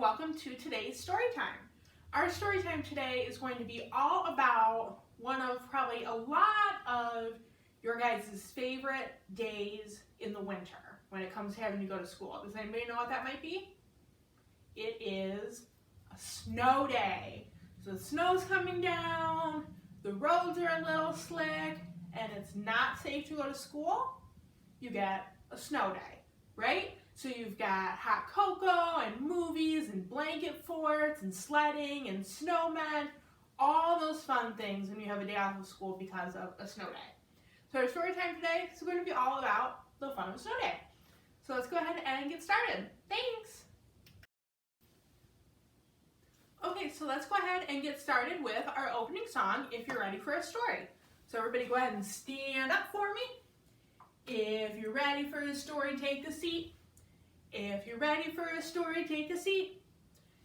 welcome to today's story time. Our story time today is going to be all about one of probably a lot of your guys' favorite days in the winter when it comes to having to go to school. Does anybody know what that might be? It is a snow day. So the snow's coming down, the roads are a little slick, and it's not safe to go to school. You get a snow day, right? So you've got hot cocoa and movies and blanket forts and sledding and snowmen, all those fun things when you have a day off of school because of a snow day. So our story time today is going to be all about the fun of a snow day. So let's go ahead and get started. Thanks! Okay, so let's go ahead and get started with our opening song, If You're Ready for a Story. So everybody go ahead and stand up for me. If you're ready for a story, take a seat. If you're ready for a story, take a seat.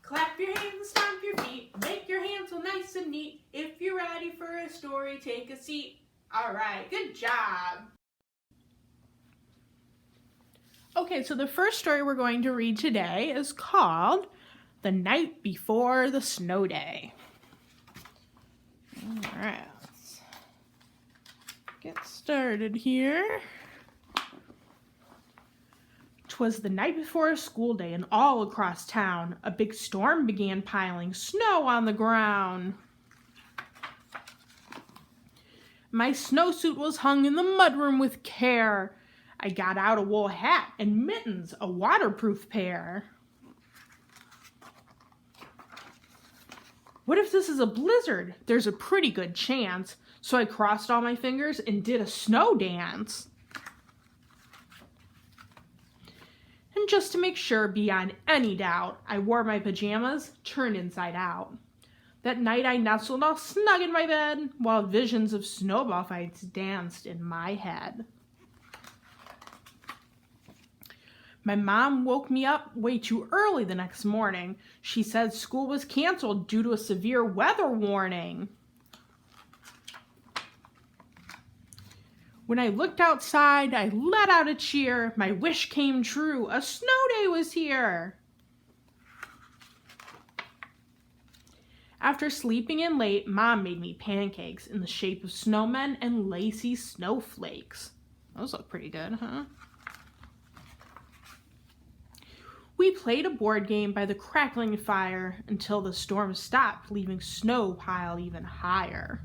Clap your hands and stomp your feet. Make your hands so nice and neat. If you're ready for a story, take a seat. All right, good job. Okay, so the first story we're going to read today is called The Night Before the Snow Day. All right, let's get started here. 'Twas the night before a school day, and all across town a big storm began piling snow on the ground. My snowsuit was hung in the mudroom with care. I got out a wool hat and mittens, a waterproof pair. What if this is a blizzard? There's a pretty good chance. So I crossed all my fingers and did a snow dance. And just to make sure beyond any doubt, I wore my pajamas turned inside out. That night I nestled all snug in my bed while visions of snowball fights danced in my head. My mom woke me up way too early the next morning. She said school was canceled due to a severe weather warning. When I looked outside, I let out a cheer. My wish came true. A snow day was here. After sleeping in late, Mom made me pancakes in the shape of snowmen and lacy snowflakes. Those look pretty good, huh? We played a board game by the crackling fire until the storm stopped, leaving snow piled even higher.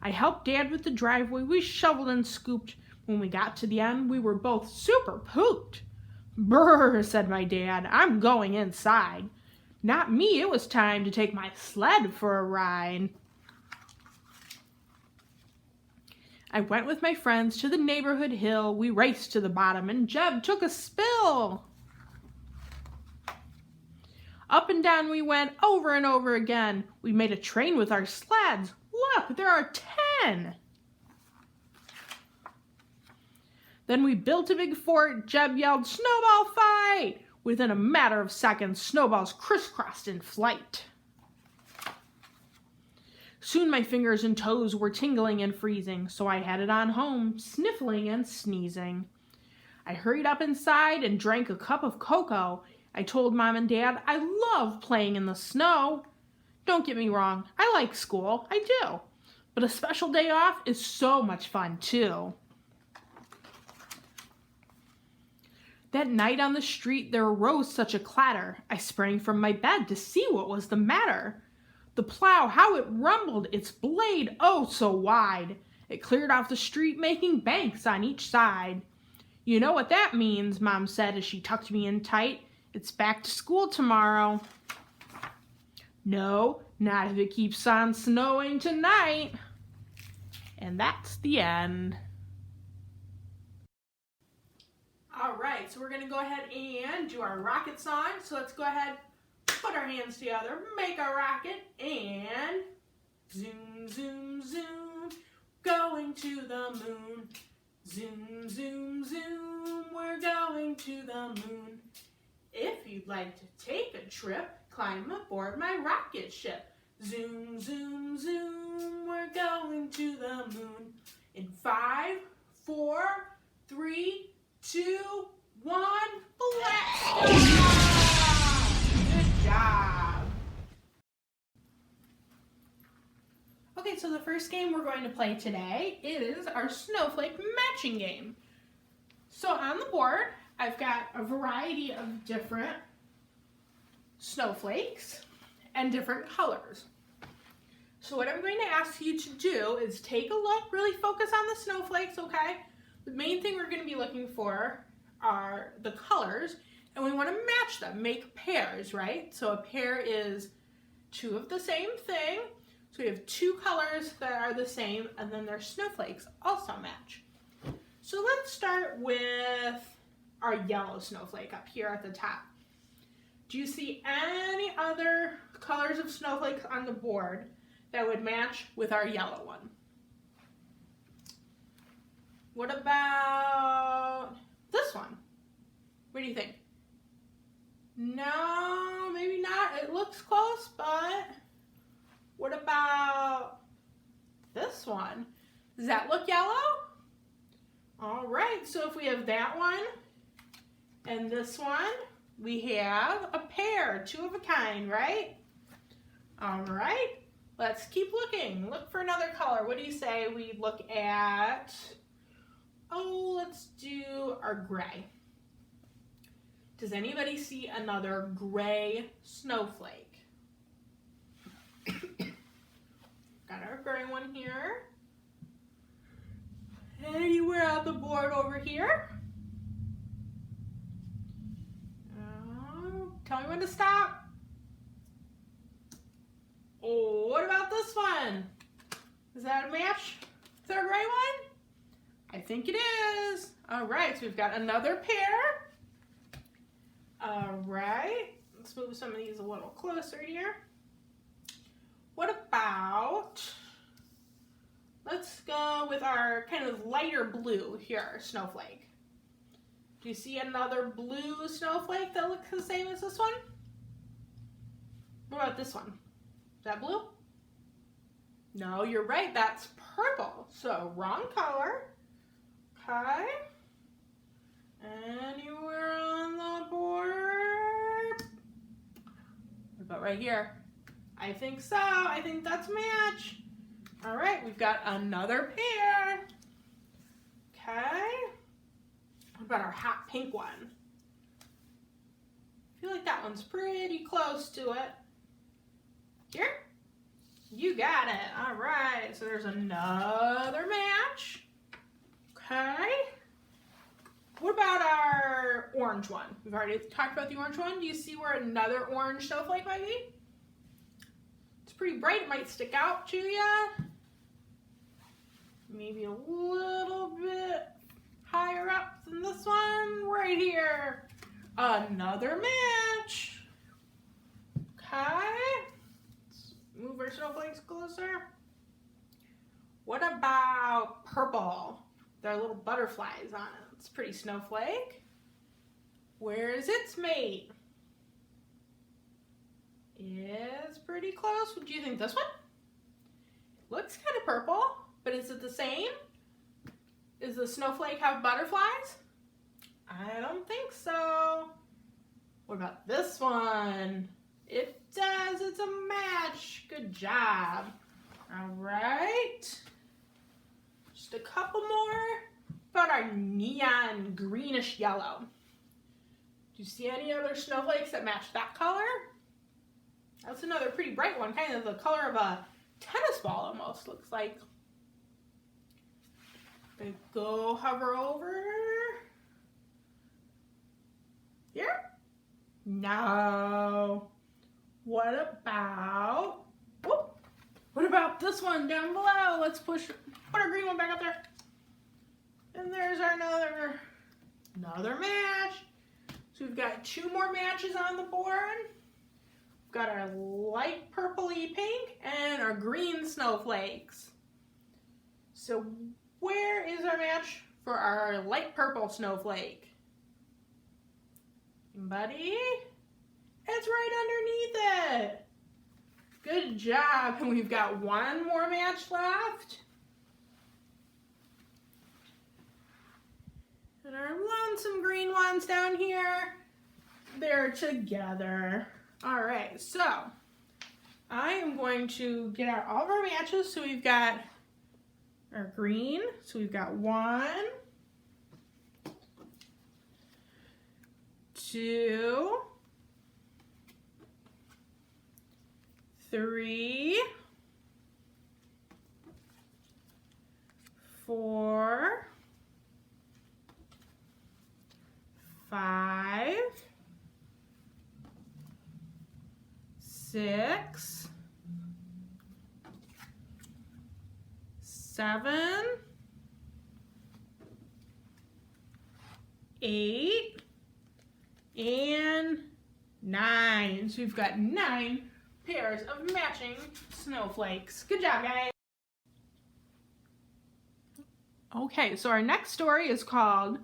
I helped Dad with the driveway. We shoveled and scooped. When we got to the end, we were both super pooped. Brr, said my dad, I'm going inside. Not me, it was time to take my sled for a ride. I went with my friends to the neighborhood hill. We raced to the bottom and Jeb took a spill. Up and down we went over and over again. We made a train with our sleds. Look, there are 10. Then we built a big fort. Jeb yelled, snowball fight! Within a matter of seconds, snowballs crisscrossed in flight. Soon my fingers and toes were tingling and freezing, so I headed on home, sniffling and sneezing. I hurried up inside and drank a cup of cocoa. I told Mom and Dad I love playing in the snow. Don't get me wrong, I like school, I do. But a special day off is so much fun too. That night on the street there arose such a clatter. I sprang from my bed to see what was the matter. The plow, how it rumbled, its blade oh so wide. It cleared off the street, making banks on each side. You know what that means, Mom said as she tucked me in tight. It's back to school tomorrow. No, not if it keeps on snowing tonight. And that's the end. All right, so we're going to go ahead and do our rocket song. So let's go ahead, put our hands together, make a rocket, and zoom, zoom, zoom, going to the moon. Zoom, zoom, zoom, we're going to the moon. If you'd like to take a trip, climb aboard my rocket ship. Zoom, zoom, zoom, we're going to the moon. In 5, 4, 3, 2, one flat stone. Good job. Okay, so the first game we're going to play today is our snowflake matching game. So on the board, I've got a variety of different snowflakes and different colors. So what I'm going to ask you to do is take a look, really focus on the snowflakes, okay? The main thing we're going to be looking for are the colors, and we want to match them, make pairs, right? So a pair is two of the same thing. So we have two colors that are the same, and then their snowflakes also match. So let's start with our yellow snowflake up here at the top. Do you see any other colors of snowflakes on the board that would match with our yellow one? What about this one? What do you think? No, maybe not. It looks close, but what about this one? Does that look yellow? All right, so if we have that one and this one, we have a pair, two of a kind, right? All right, let's keep looking. Look for another color. What do you say we look at? Oh, let's do our gray. Does anybody see another gray snowflake? Got our gray one here. Anywhere on the board over here? Tell me when to stop. Oh, what about this one? Is that a match with our gray one? I think it is. All right, so we've got another pair. All right, let's move some of these a little closer here. What about, let's go with our kind of lighter blue here, snowflake. Do you see another blue snowflake that looks the same as this one? What about this one? Is that blue? No, you're right, that's purple. So wrong color. Okay. Anywhere on the board? What about right here? I think so. I think that's a match. All right, we've got another pair. Okay. What about our hot pink one? I feel like that one's pretty close to it. Here? You got it. All right, so there's another match. Okay. What about our orange one? We've already talked about the orange one. Do you see where another orange snowflake might be? It's pretty bright. It might stick out to you. Maybe a little bit higher up than this one. Right here. Another match. Okay. Let's move our snowflakes closer. What about purple? There are little butterflies on it. It's a pretty snowflake. Where is its mate? It's pretty close. What do you think? This one? Looks kind of purple, but is it the same? Does the snowflake have butterflies? I don't think so. What about this one? It does. It's a match. Good job. All right. Just a couple more. About our neon greenish yellow. Do you see any other snowflakes that match that color? That's another pretty bright one, kind of the color of a tennis ball almost, looks like. Go hover over. Here? No. What about this one down below? Let's put our green one back up there. And there's our another match. So we've got two more matches on the board. We've got our light purpley pink and our green snowflakes. So where is our match for our light purple snowflake? Anybody? It's right underneath it. Good job. And we've got one more match left. And our lonesome green ones down here, they're together. All right, so I am going to get out all of our matches. So we've got our green. So we've got 1, 2, 3, 4, 5, 6, 7, 8, and 9. So we've got 9 pairs of matching snowflakes. Good job, guys. Okay, so our next story is called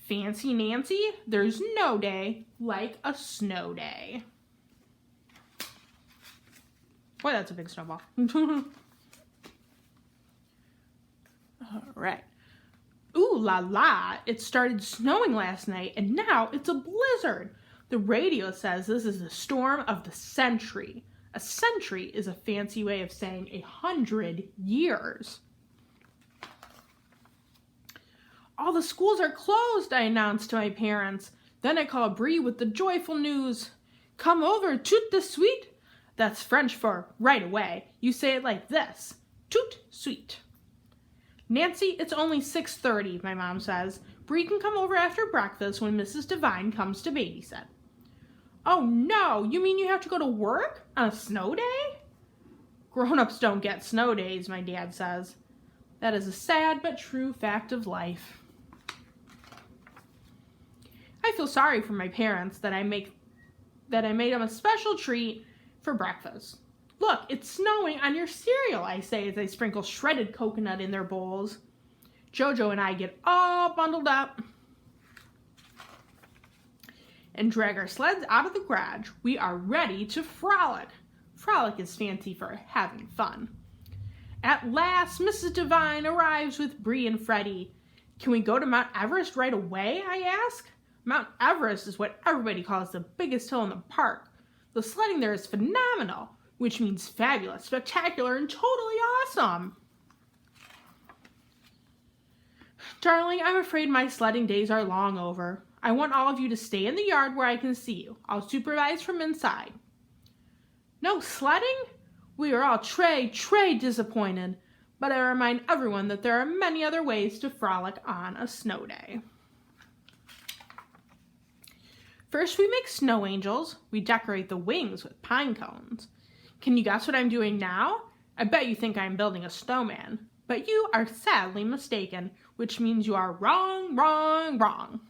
Fancy Nancy, There's No Day Like a Snow Day. Boy, that's a big snowball. All right. Ooh la la, it started snowing last night and now it's a blizzard. The radio says this is the storm of the century. A century is a fancy way of saying 100 years. All the schools are closed, I announced to my parents. Then I called Bree with the joyful news. Come over, tout de suite. That's French for right away. You say it like this, tout suite. Nancy, it's only 6:30, my mom says. Bree can come over after breakfast when Mrs. Devine comes to babysit. Oh no, you mean you have to go to work on a snow day? Grown-ups don't get snow days, my dad says. That is a sad but true fact of life. I feel sorry for my parents that I made them a special treat for breakfast. Look, it's snowing on your cereal, I say as I sprinkle shredded coconut in their bowls. Jojo and I get all bundled up and drag our sleds out of the garage. We are ready to frolic. Frolic is fancy for having fun. At last, Mrs. Devine arrives with Bree and Freddie. Can we go to Mount Everest right away, I ask? Mount Everest is what everybody calls the biggest hill in the park. The sledding there is phenomenal, which means fabulous, spectacular, and totally awesome. Darling, I'm afraid my sledding days are long over. I want all of you to stay in the yard where I can see you. I'll supervise from inside. No sledding? We are all très disappointed, but I remind everyone that there are many other ways to frolic on a snow day. First, we make snow angels. We decorate the wings with pine cones. Can you guess what I'm doing now? I bet you think I'm building a snowman, but you are sadly mistaken, which means you are wrong.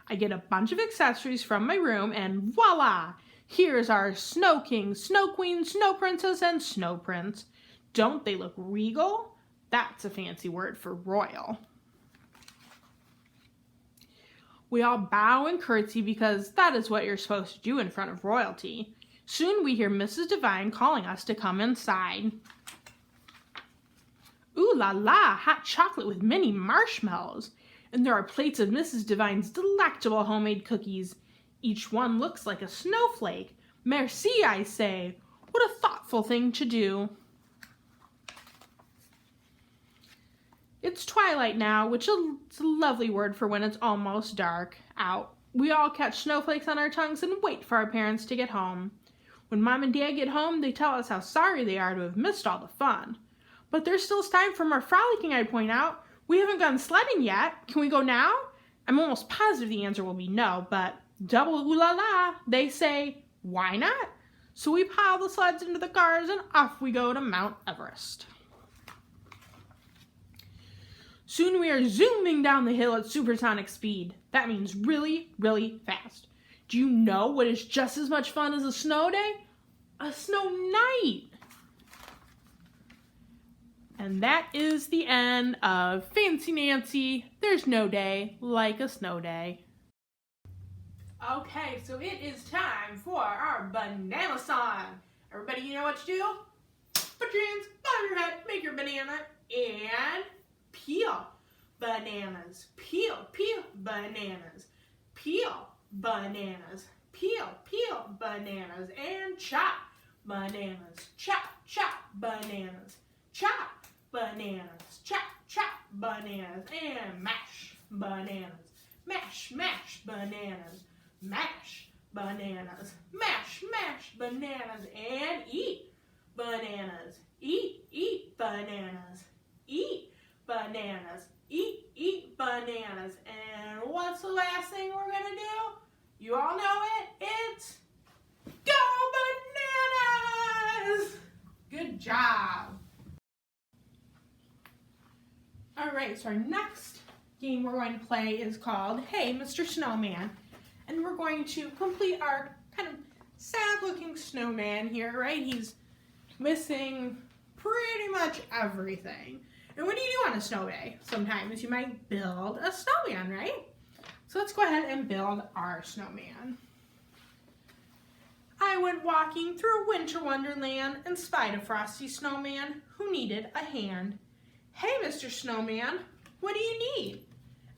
I get a bunch of accessories from my room and voila! Here's our Snow King, Snow Queen, Snow Princess, and Snow Prince. Don't they look regal? That's a fancy word for royal. We all bow and curtsy because that is what you're supposed to do in front of royalty. Soon we hear Mrs. Devine calling us to come inside. Ooh la la, hot chocolate with mini marshmallows. And there are plates of Mrs. Devine's delectable homemade cookies. Each one looks like a snowflake. Merci, I say. What a thoughtful thing to do. It's twilight now, which is a lovely word for when it's almost dark out. We all catch snowflakes on our tongues and wait for our parents to get home. When Mom and Dad get home, they tell us how sorry they are to have missed all the fun. But there's still time for more frolicking, I point out. We haven't gone sledding yet. Can we go now? I'm almost positive the answer will be no, but double ooh la la, they say, why not? So we pile the sleds into the cars and off we go to Mount Everest. Soon we are zooming down the hill at supersonic speed. That means really, really fast. Do you know what is just as much fun as a snow day? A snow night. And that is the end of Fancy Nancy, There's No Day Like a Snow Day. Okay, so it is time for our banana song. Everybody, you know what to do? Put your hands on your head, make your banana, and peel. bananas. Peel, peel, bananas. Peel, bananas. Peel, peel, bananas. And chop, bananas. Chop, chop, bananas. Chop, bananas. Chop, chop, bananas. And mash, bananas. Mash, mash, bananas. Mash, bananas. Mash, mash, bananas. And eat, bananas. Eat, eat, bananas. Eat, bananas. Eat, eat, bananas. And what's the last thing we're going to do? You all know it. It's go bananas! Good job. All right, so our next game we're going to play is called Hey, Mr. Snowman. And we're going to complete our kind of sad-looking snowman here, right? He's missing pretty much everything. And what do you do on a snow day? Sometimes you might build a snowman, right? So let's go ahead and build our snowman. I went walking through a winter wonderland and spied a frosty snowman who needed a hand. Hey, Mr. Snowman, what do you need?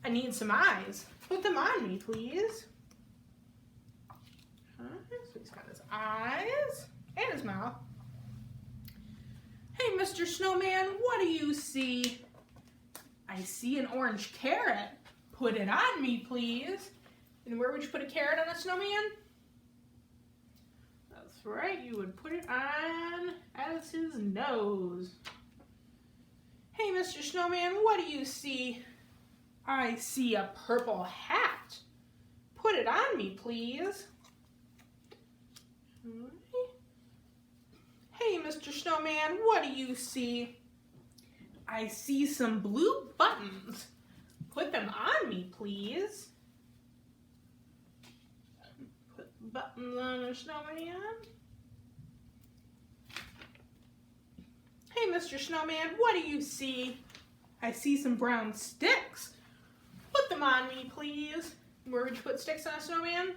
I need some eyes. Put them on me, please. So he's got his eyes and his mouth. Hey, Mr. Snowman, what do you see? I see an orange carrot. Put it on me, please. And where would you put a carrot on a snowman? That's right, you would put it on as his nose. Hey, Mr. Snowman, what do you see? I see a purple hat. Put it on me, please. Hey, Mr. Snowman, what do you see? I see some blue buttons. Put them on me, please. Put buttons on a snowman. Hey, Mr. Snowman, what do you see? I see some brown sticks. Put them on me, please. Where would you put sticks on a snowman?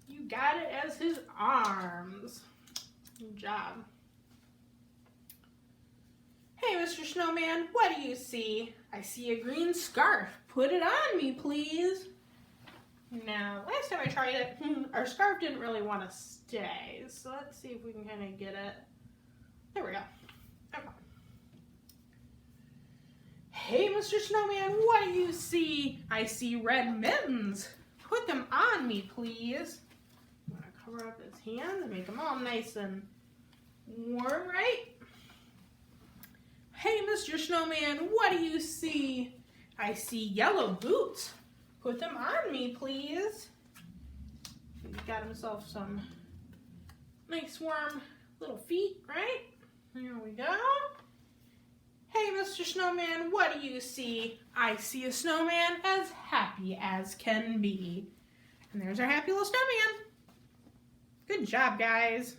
You got it as his arms. Good job. Hey, Mr. Snowman, what do you see? I see a green scarf. Put it on me, please. Now, last time I tried it, our scarf didn't really want to stay. So let's see if we can kind of get it. There we go. Okay. Hey, Mr. Snowman, what do you see? I see red mittens. Put them on me, please. I'm going to cover up his hands and make them all nice and warm, right? Hey, Mr. Snowman, what do you see? I see yellow boots. Put them on me, please. He's got himself some nice warm little feet, right? Here we go. Hey, Mr. Snowman, what do you see? I see a snowman as happy as can be. And there's our happy little snowman. Good job, guys.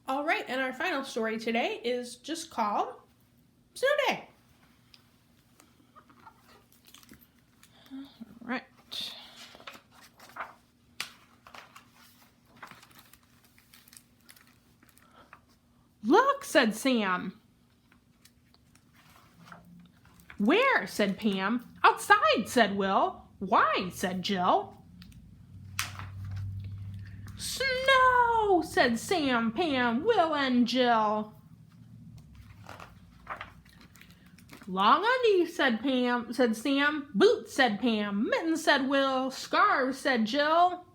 All right, and our final story today is just called Snow Day. All right. Look, said Sam. Where? Said Pam. Outside, said Will. Why? Said Jill. Snow, said Sam, Pam, Will, and Jill. Long undies, said Sam. Boots, said Pam. Mittens, said Will. Scarves, said Jill.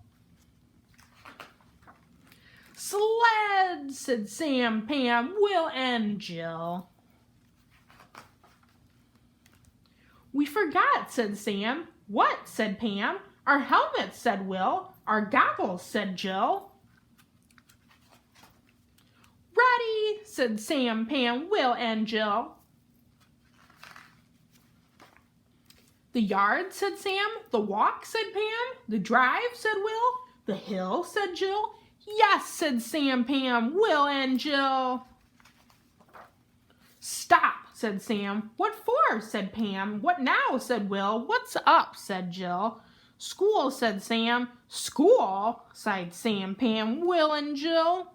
Sled, said Sam, Pam, Will, and Jill. We forgot, said Sam. What? Said Pam. Our helmets, said Will. Our goggles, said Jill. Ready, said Sam, Pam, Will, and Jill. The yard, said Sam. The walk, said Pam. The drive, said Will. The hill, said Jill. Yes, said Sam, Pam, Will, and Jill. Stop, said Sam. What for? Said Pam. What now? Said Will. What's up? Said Jill. School, said Sam. School, sighed Sam, Pam, Will, and Jill.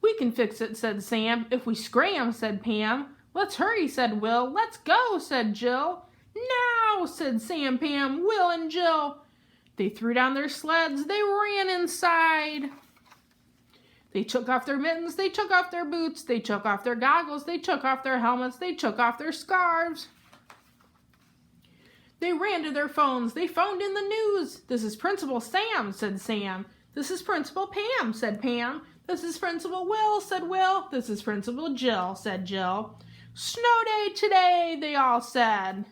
We can fix it, said Sam. If we scram, said Pam. Let's hurry, said Will. Let's go, said Jill. Now, said Sam, Pam, Will, and Jill. They threw down their sleds. They ran inside. They took off their mittens. They took off their boots. They took off their goggles. They took off their helmets. They took off their scarves. They ran to their phones. They phoned in the news. This is Principal Sam, said Sam. This is Principal Pam, said Pam. This is Principal Will, said Will. This is Principal Jill, said Jill. Snow day today, they all said.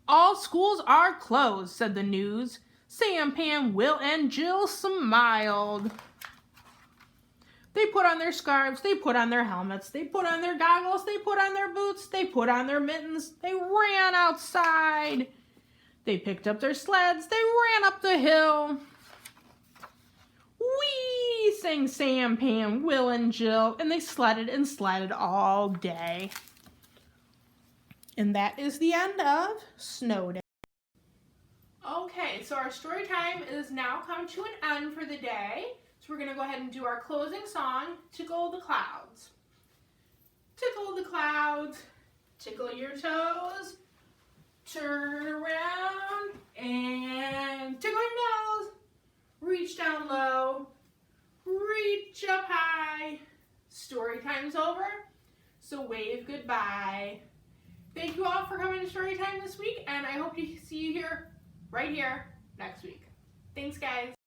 All schools are closed, said the news. Sam, Pam, Will, and Jill smiled. They put on their scarves, they put on their helmets, they put on their goggles, they put on their boots, they put on their mittens, they ran outside. They picked up their sleds, they ran up the hill. Whee! Sang Sam, Pam, Will, and Jill, and they sledded and slided all day. And that is the end of Snow Day. Okay, so our story time is now come to an end for the day. So we're going to go ahead and do our closing song, Tickle the Clouds. Tickle the clouds, tickle your toes, turn around and tickle your nose. Reach down low, reach up high. Story time's over, so wave goodbye. Thank you all for coming to Storytime this week, and I hope to see you here, right here, next week. Thanks, guys.